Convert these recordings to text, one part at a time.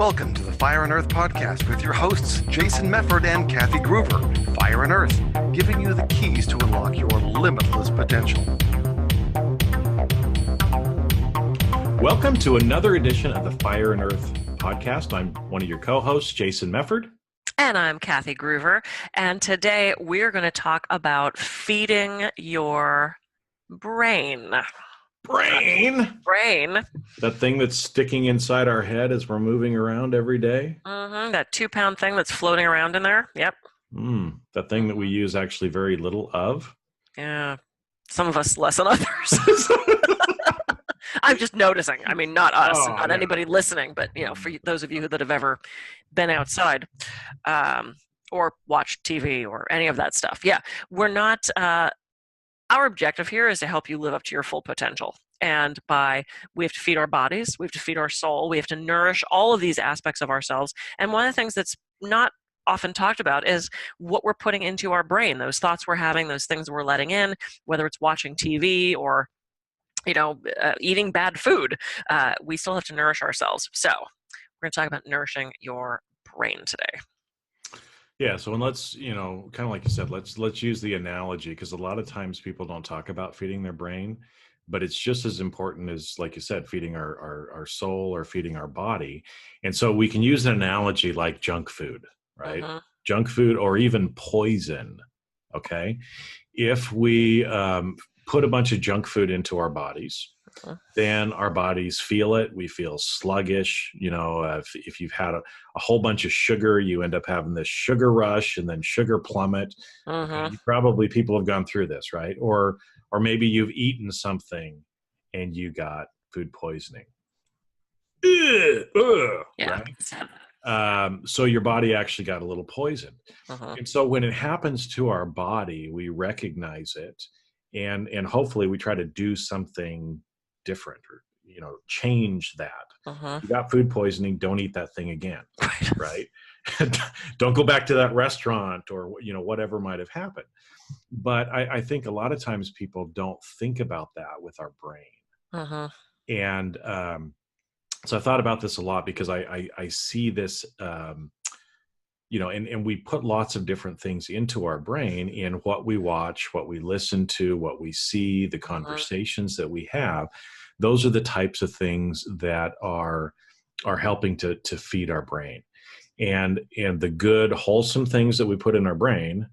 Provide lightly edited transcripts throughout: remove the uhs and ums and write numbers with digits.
Welcome to the Fire and Earth podcast with your hosts, Jason Mefford and Kathy Groover. Fire and Earth, giving you the keys to unlock your limitless potential. Welcome to another edition of the Fire and Earth podcast. I'm one of your co-hosts, Jason Mefford. And I'm Kathy Groover. And today we're going to talk about feeding your brain. Brain. That thing that's sticking inside our head as we're moving around every day. That 2-pound thing that's floating around in there. Yep. That thing that we use actually very little of. Yeah. Some of us less than others. I'm just noticing. I mean, not us, not anybody listening, but for those of you that have ever been outside or watched TV or any of that stuff. Yeah, we're not. Our objective here is to help you live up to your full potential. And we have to feed our bodies, we have to feed our soul, we have to nourish all of these aspects of ourselves. And one of the things that's not often talked about is what we're putting into our brain, those thoughts we're having, those things we're letting in, whether it's watching TV or eating bad food. We still have to nourish ourselves. So we're going to talk about nourishing your brain today. Yeah. So let's, kind of like you said, let's use the analogy, because a lot of times people don't talk about feeding their brain, but it's just as important as, like you said, feeding our soul or feeding our body. And so we can use an analogy like junk food, right? Junk food or even poison. Okay. If we put a bunch of junk food into our bodies, then our bodies feel it. We feel sluggish. If you've had a whole bunch of sugar, you end up having this sugar rush and then sugar plummet. People have gone through this, right? Or maybe you've eaten something and you got food poisoning. Right? So your body actually got a little poisoned. And so when it happens to our body, we recognize it. And hopefully we try to do something different or, change that. You got food poisoning, don't eat that thing again, right? Don't go back to that restaurant or, whatever might have happened. But I think a lot of times people don't think about that with our brain. And so I thought about this a lot because I see this, and we put lots of different things into our brain in what we watch, what we listen to, what we see, the conversations that we have. Those are the types of things that are helping to feed our brain. And the good, wholesome things that we put in our brain,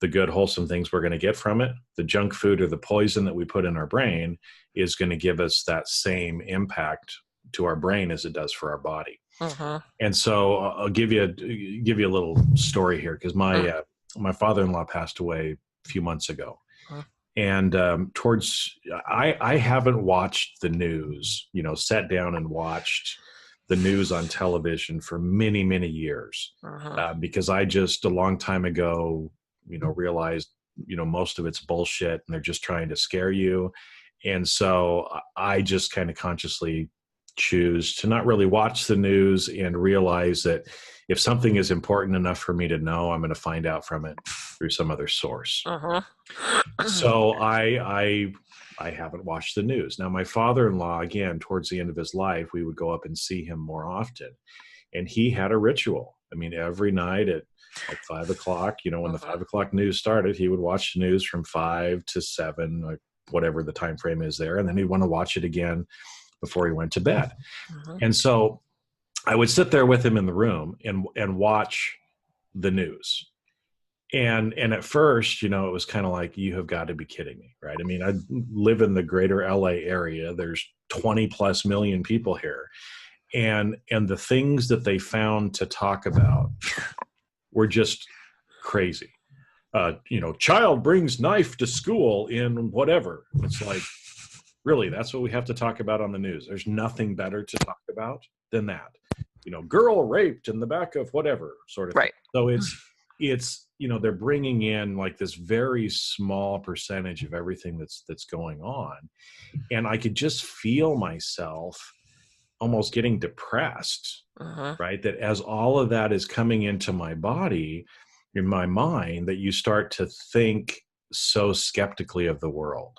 the good, wholesome things we're going to get from it, the junk food or the poison that we put in our brain is going to give us that same impact to our brain as it does for our body. And so I'll give you a little story here, because my father-in-law passed away a few months ago. And I haven't watched the news, sat down and watched the news on television for many, many years, because I just a long time ago, realized, most of it's bullshit and they're just trying to scare you. And so I just kind of consciously choose to not really watch the news and realize that if something is important enough for me to know, I'm going to find out from it through some other source. So I haven't watched the news. Now, my father-in-law, again, towards the end of his life, we would go up and see him more often. And he had a ritual. I mean, every night at 5 o'clock, when the 5 o'clock news started, he would watch the news from 5 to 7, like whatever the time frame is there. And then he'd want to watch it again before he went to bed. And so I would sit there with him in the room and watch the news. And at first, it was kind of like, you have got to be kidding me, right? I mean, I live in the greater LA area. There's 20 plus million people here. And the things that they found to talk about were just crazy. Child brings knife to school in whatever. It's like, really, that's what we have to talk about on the news. There's nothing better to talk about than that. Girl raped in the back of whatever sort of thing. So it's they're bringing in like this very small percentage of everything that's going on. And I could just feel myself almost getting depressed, right? That as all of that is coming into my body, in my mind, that you start to think so skeptically of the world.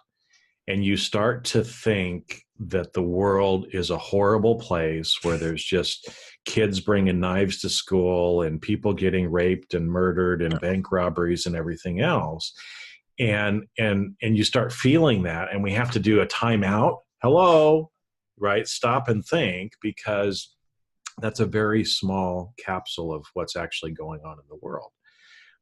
and you start to think that the world is a horrible place where there's just kids bringing knives to school and people getting raped and murdered and bank robberies and everything else. And you start feeling that, and we have to do a timeout. Hello, right? Stop and think, because that's a very small capsule of what's actually going on in the world.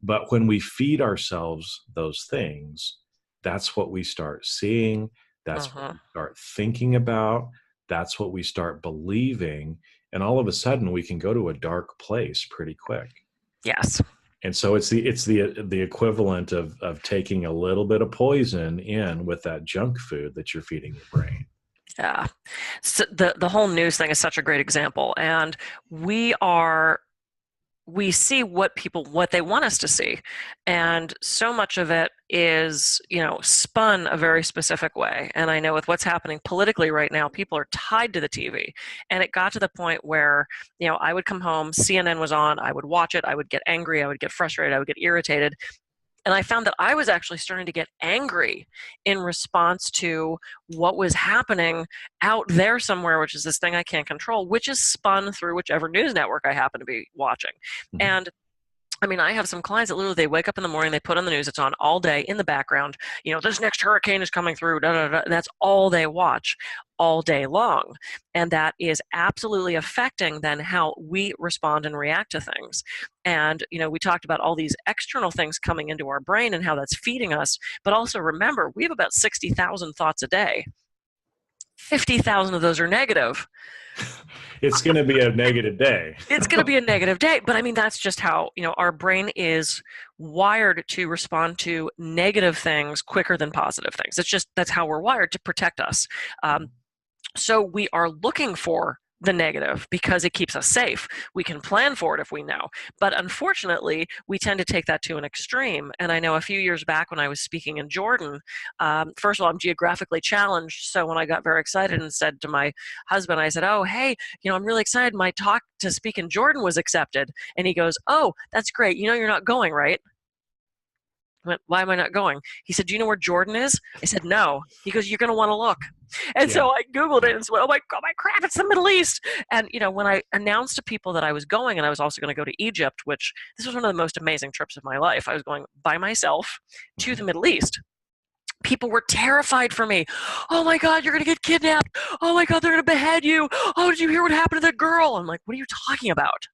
But when we feed ourselves those things, that's what we start seeing. That's what we start thinking about. That's what we start believing. And all of a sudden we can go to a dark place pretty quick. Yes. And so it's the equivalent of taking a little bit of poison in with that junk food that you're feeding your brain. Yeah. So the whole news thing is such a great example. And we see what they want us to see. And so much of it is, spun a very specific way. And I know with what's happening politically right now, people are tied to the TV. And it got to the point where, I would come home, CNN was on, I would watch it, I would get angry, I would get frustrated, I would get irritated. And I found that I was actually starting to get angry in response to what was happening out there somewhere, which is this thing I can't control, which is spun through whichever news network I happen to be watching. Mm-hmm. And I mean, I have some clients that literally, they wake up in the morning, they put on the news, it's on all day in the background, this next hurricane is coming through, da, da, da, and that's all they watch all day long. And that is absolutely affecting then how we respond and react to things. And, we talked about all these external things coming into our brain and how that's feeding us, but also remember, we have about 60,000 thoughts a day. 50,000 of those are negative. It's going to be a negative day. It's going to be a negative day. But I mean, that's just how, our brain is wired to respond to negative things quicker than positive things. That's how we're wired, to protect us. So we are looking for the negative because it keeps us safe. We can plan for it if we know. But unfortunately, we tend to take that to an extreme. And I know a few years back when I was speaking in Jordan, first of all, I'm geographically challenged. So when I got very excited and said to my husband, I said, oh, hey, I'm really excited. My talk to speak in Jordan was accepted. And he goes, oh, that's great. You're not going, right? I went, why am I not going? He said, do you know where Jordan is? I said, no. He goes, you're going to want to look. And so I Googled it and said, oh my God, my crap, it's the Middle East. And, when I announced to people that I was going, and I was also going to go to Egypt, which this was one of the most amazing trips of my life. I was going by myself to the Middle East. People were terrified for me. Oh my God, you're going to get kidnapped. Oh my God, they're going to behead you. Oh, did you hear what happened to that girl? I'm like, what are you talking about?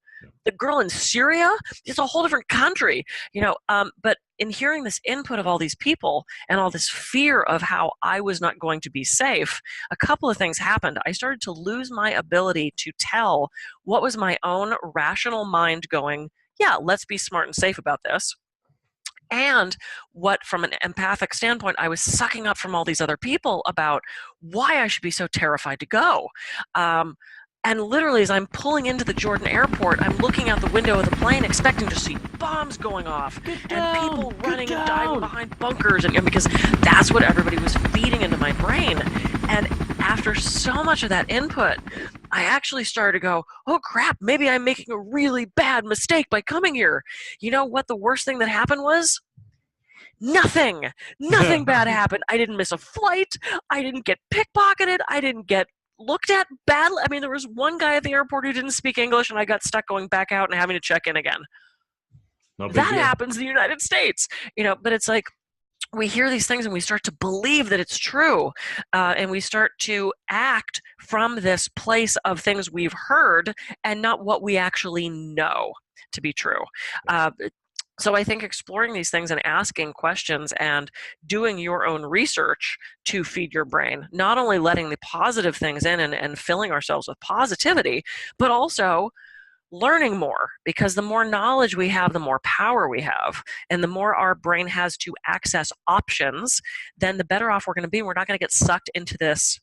The girl in Syria? It's a whole different country, but in hearing this input of all these people and all this fear of how I was not going to be safe, a couple of things happened. I started to lose my ability to tell what was my own rational mind going, yeah, let's be smart and safe about this, and what, from an empathic standpoint, I was sucking up from all these other people about why I should be so terrified to go. And literally, as I'm pulling into the Jordan airport, I'm looking out the window of the plane expecting to see bombs going off and people running and diving behind bunkers, and because that's what everybody was feeding into my brain. And after so much of that input, I actually started to go, oh crap, maybe I'm making a really bad mistake by coming here. You know what the worst thing that happened was? Nothing bad happened. I didn't miss a flight. I didn't get pickpocketed. I didn't get looked at badly. I mean, there was one guy at the airport who didn't speak English, and I got stuck going back out and having to check in again. That happens in the United States, but it's like, we hear these things and we start to believe that it's true, and we start to act from this place of things we've heard and not what we actually know to be true. So I think exploring these things and asking questions and doing your own research to feed your brain, not only letting the positive things in and filling ourselves with positivity, but also learning more, because the more knowledge we have, the more power we have. And the more our brain has to access options, then the better off we're going to be. We're not going to get sucked into this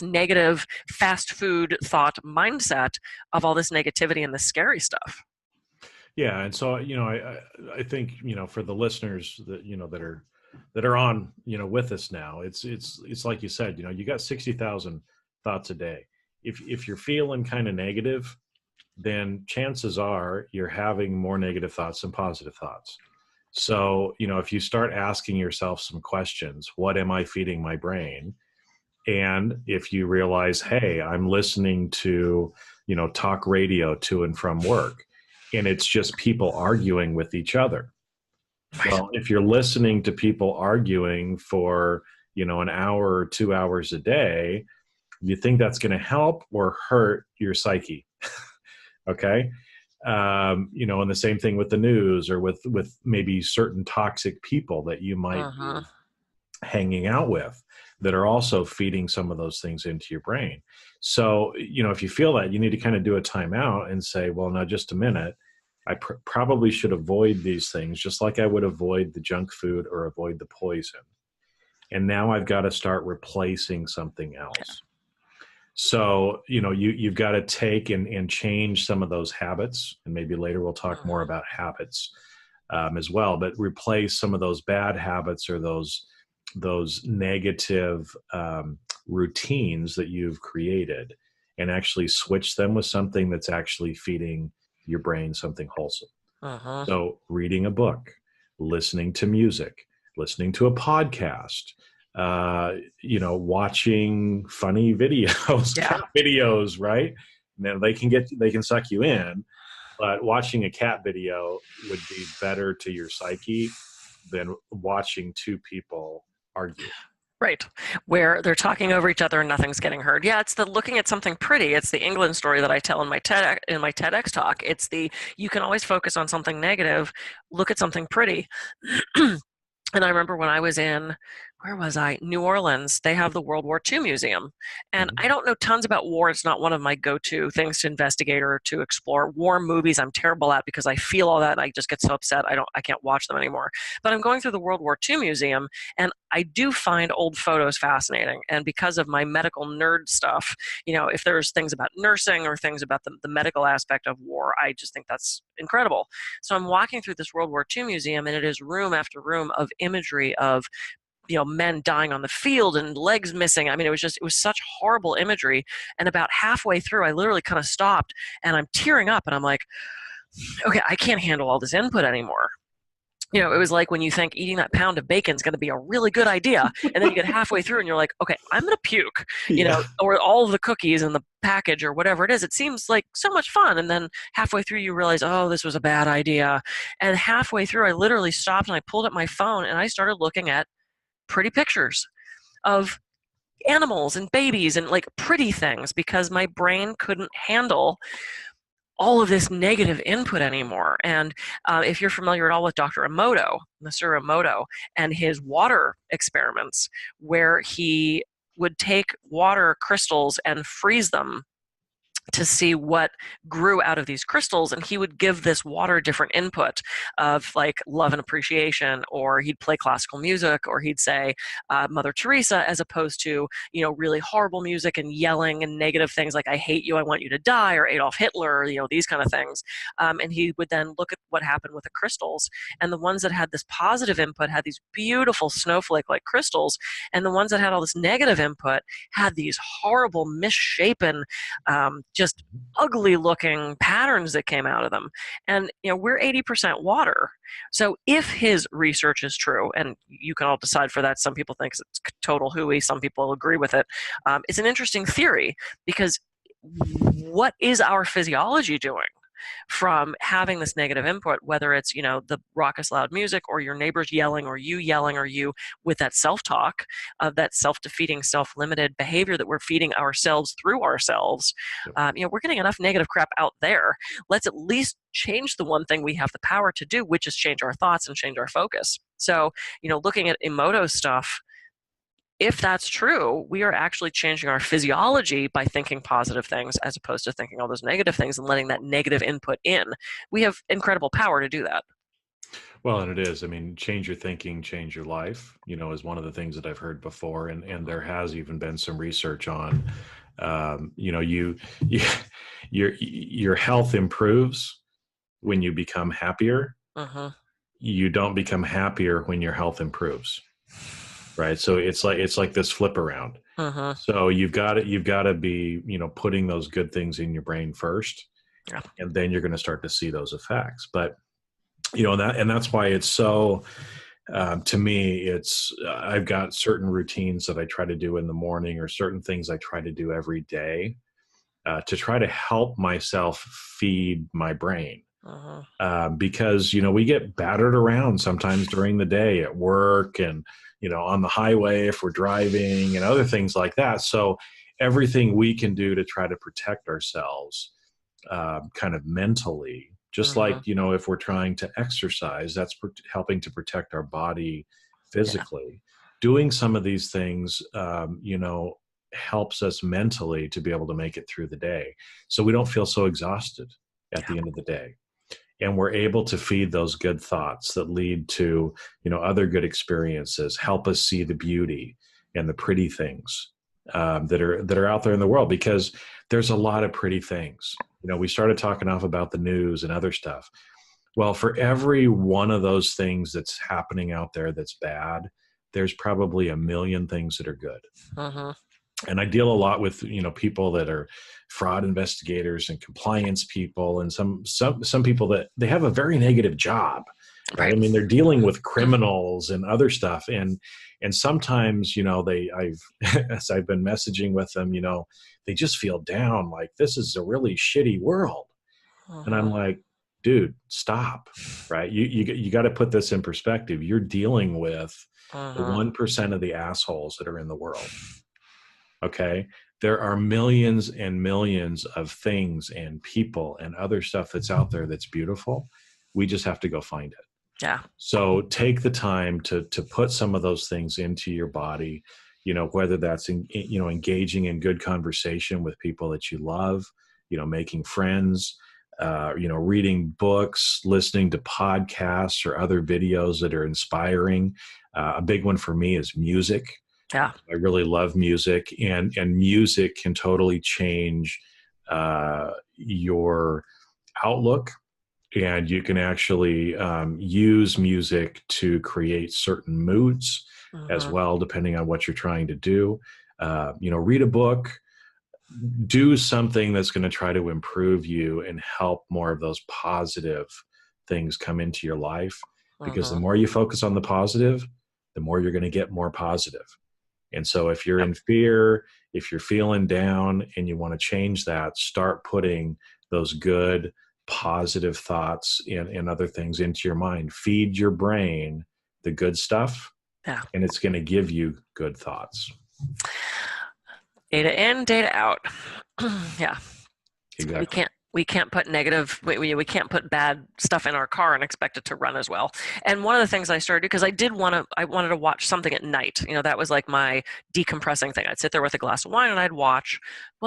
negative fast food thought mindset of all this negativity and this scary stuff. Yeah, and so I think for the listeners that that are on with us now, it's like you said, you got 60,000 thoughts a day. If you're feeling kind of negative, then chances are you're having more negative thoughts than positive thoughts. So, if you start asking yourself some questions, what am I feeding my brain? And if you realize, hey, I'm listening to, talk radio to and from work, and it's just people arguing with each other. Right. Well, if you're listening to people arguing for, an hour or 2 hours a day, you think that's going to help or hurt your psyche? Okay. And the same thing with the news, or with maybe certain toxic people that you might be hanging out with, that are also feeding some of those things into your brain. So, if you feel that, you need to kind of do a timeout and say, well, now just a minute, I probably should avoid these things, just like I would avoid the junk food or avoid the poison. And now I've got to start replacing something else. Yeah. So, you've got to take and change some of those habits. And maybe later we'll talk more about habits as well, but replace some of those bad habits, or those negative routines that you've created, and actually switch them with something that's actually feeding your brain something wholesome. So reading a book, listening to music, listening to a podcast, watching funny videos, cat videos, right? Now they can suck you in, but watching a cat video would be better to your psyche than watching two people argue. Right. Where they're talking over each other and nothing's getting heard. Yeah, it's the looking at something pretty. It's the England story that I tell in my TEDx talk. It's you can always focus on something negative, look at something pretty. And I remember when I was in, where was I? New Orleans. They have the World War II Museum. And I don't know tons about war. It's not one of my go-to things to investigate or to explore. War movies I'm terrible at, because I feel all that and I just get so upset I can't watch them anymore. But I'm going through the World War II Museum, and I do find old photos fascinating. And because of my medical nerd stuff, if there's things about nursing or things about the medical aspect of war, I just think that's incredible. So I'm walking through this World War II Museum, and it is room after room of imagery of men dying on the field and legs missing. I mean, it was such horrible imagery. And about halfway through, I literally kind of stopped, and I'm tearing up, and I'm like, okay, I can't handle all this input anymore. It was like when you think eating that pound of bacon is going to be a really good idea, and then you get halfway through and you're like, okay, I'm going to puke, or all of the cookies in the package or whatever it is. It seems like so much fun. And then halfway through you realize, oh, this was a bad idea. And halfway through I literally stopped and I pulled up my phone and I started looking at pretty pictures of animals and babies and like pretty things, because my brain couldn't handle all of this negative input anymore. And if you're familiar at all with Dr. Emoto, Masaru Emoto, and his water experiments, where he would take water crystals and freeze them to see what grew out of these crystals, and he would give this water different input of like love and appreciation, or he'd play classical music, or he'd say Mother Teresa, as opposed to really horrible music and yelling and negative things like I hate you, I want you to die, or Adolf Hitler, these kind of things. And he would then look at what happened with the crystals, and the ones that had this positive input had these beautiful snowflake-like crystals, and the ones that had all this negative input had these horrible misshapen just ugly looking patterns that came out of them. And we're 80% water. So if his research is true, and you can all decide for that, some people think it's total hooey, some people agree with it. It's an interesting theory, because what is our physiology doing from having this negative input, whether it's the raucous loud music, or your neighbors yelling, or you with that self-talk of that self-defeating, self-limited behavior that we're feeding ourselves through ourselves. We're getting enough negative crap out there. Let's at least change the one thing we have the power to do, which is change our thoughts and change our focus. So looking at Emoto stuff, if that's true, we are actually changing our physiology by thinking positive things as opposed to thinking all those negative things and letting that negative input in. We have incredible power to do that. Well, and it is. I mean, change your thinking, change your life, is one of the things that I've heard before. And there has even been some research on, your health improves when you become happier. You don't become happier when your health improves. Right. So it's like this flip around. So you've got to be, putting those good things in your brain first, and then you're going to start to see those effects. But And that's why it's so, to me, I've got certain routines that I try to do in the morning, or certain things I try to do every day, to try to help myself feed my brain. Because, we get battered around sometimes during the day at work, and, on the highway if we're driving, and other things like that. So everything we can do to try to protect ourselves, kind of mentally, just like, if we're trying to exercise, that's helping to protect our body physically. Doing some of these things, helps us mentally to be able to make it through the day, so we don't feel so exhausted at the end of the day. And we're able to feed those good thoughts that lead to, other good experiences, help us see the beauty and the pretty things, that are out there in the world, because there's a lot of pretty things. We started talking off about the news and other stuff. Well, for every one of those things that's happening out there that's bad, there's probably a million things that are good. And I deal a lot with, people that are fraud investigators and compliance people, and some people that they have a very negative job, right? I mean, they're dealing with criminals and other stuff. And sometimes, as I've been messaging with them, they just feel down, like this is a really shitty world. And I'm like, dude, stop, right? You got to put this in perspective. You're dealing with the 1% of the assholes that are in the world. Okay. There are millions and millions of things and people and other stuff that's out there that's beautiful. We just have to go find it. Yeah. So take the time to put some of those things into your body, whether that's, engaging in good conversation with people that you love, making friends, reading books, listening to podcasts or other videos that are inspiring. A big one for me is music. Yeah. I really love music, and music can totally change your outlook, and you can actually use music to create certain moods as well, depending on what you're trying to do. Read a book, do something that's going to try to improve you and help more of those positive things come into your life, because the more you focus on the positive, the more you're going to get more positive. And so if you're in fear, if you're feeling down and you want to change that, start putting those good, positive thoughts and other things into your mind. Feed your brain the good stuff, and it's going to give you good thoughts. Data in, data out. Yeah. Exactly. We can't put we can't put bad stuff in our car and expect it to run as well. And one of the things I started, because I wanted to watch something at night. That was like my decompressing thing. I'd sit there with a glass of wine and I'd watch,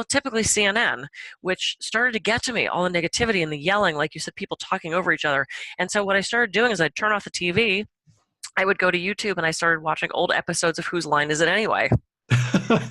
typically CNN, which started to get to me, all the negativity and the yelling, like you said, people talking over each other. And so what I started doing is I'd turn off the TV, I would go to YouTube, and I started watching old episodes of Whose Line Is It Anyway?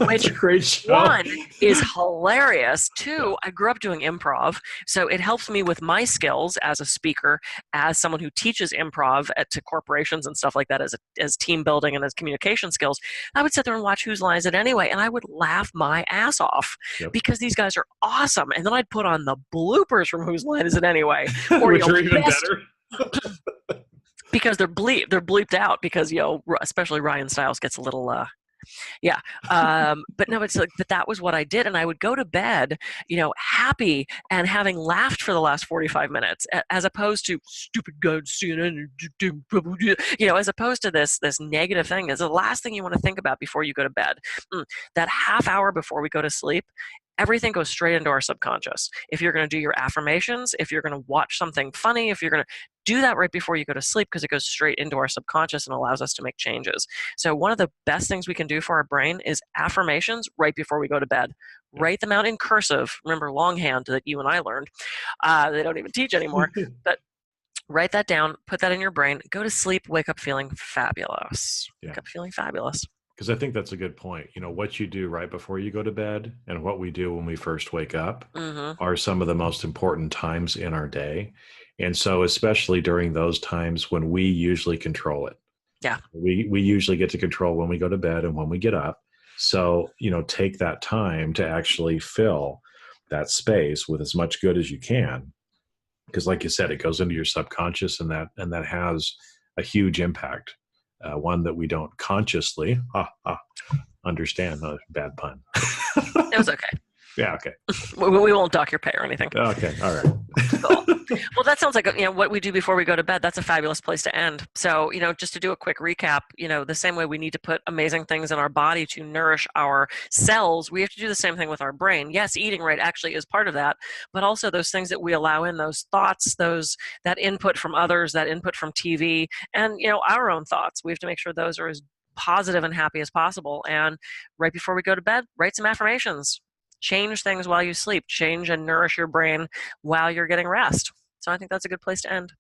Which, a great show. One, is hilarious. Two, I grew up doing improv, so it helps me with my skills as a speaker, as someone who teaches improv to corporations and stuff like that, as team building and as communication skills. I would sit there and watch Whose Line Is It Anyway, and I would laugh my ass off because these guys are awesome. And then I'd put on the bloopers from Whose Line Is It Anyway, which are even better. Because they're bleeped out, because especially Ryan Stiles gets a little but no, it's like, but that was what I did. And I would go to bed, happy and having laughed for the last 45 minutes, as opposed to stupid God CNN, as opposed to this negative thing. Is the last thing you want to think about before you go to bed. That half hour before we go to sleep, everything goes straight into our subconscious. If you're going to do your affirmations, if you're going to watch something funny, if you're going to do that right before you go to sleep, because it goes straight into our subconscious and allows us to make changes. So one of the best things we can do for our brain is affirmations right before we go to bed. Write them out in cursive. Remember longhand that you and I learned. They don't even teach anymore. But write that down, put that in your brain, go to sleep, wake up feeling fabulous. Wake up feeling fabulous. Because I think that's a good point. What you do right before you go to bed and what we do when we first wake up are some of the most important times in our day. And so especially during those times when we usually control it. Yeah. We usually get to control when we go to bed and when we get up. So, take that time to actually fill that space with as much good as you can. because like you said, it goes into your subconscious, and that has a huge impact. One that we don't consciously understand. Bad pun. It was okay. Yeah. Okay. We won't dock your pay or anything. Okay. All right. Cool. Well, that sounds like, what we do before we go to bed. That's a fabulous place to end. So, just to do a quick recap, the same way we need to put amazing things in our body to nourish our cells, we have to do the same thing with our brain. Yes, eating right actually is part of that, but also those things that we allow in, those thoughts, that input from others, that input from TV, and, our own thoughts. We have to make sure those are as positive and happy as possible. And right before we go to bed, write some affirmations. Change things while you sleep. Change and nourish your brain while you're getting rest. So I think that's a good place to end.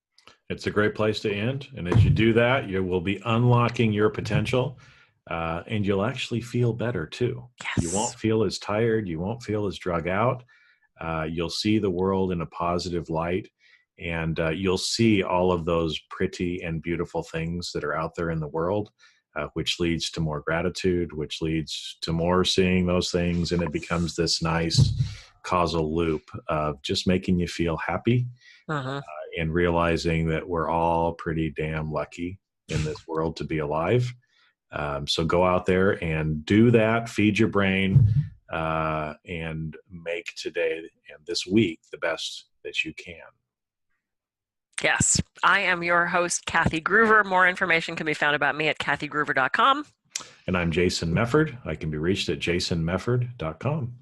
It's a great place to end. And as you do that, you will be unlocking your potential, and you'll actually feel better too. Yes. You won't feel as tired. You won't feel as drug out. You'll see the world in a positive light, and you'll see all of those pretty and beautiful things that are out there in the world. Which leads to more gratitude, which leads to more seeing those things. And it becomes this nice causal loop of just making you feel happy, and realizing that we're all pretty damn lucky in this world to be alive. So go out there and do that, feed your brain, and make today and this week the best that you can. Yes. I am your host, Kathy Groover. More information can be found about me at kathygroover.com. And I'm Jason Mefford. I can be reached at jasonmefford.com.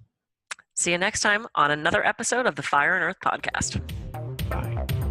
See you next time on another episode of the Fire and Earth podcast. Bye.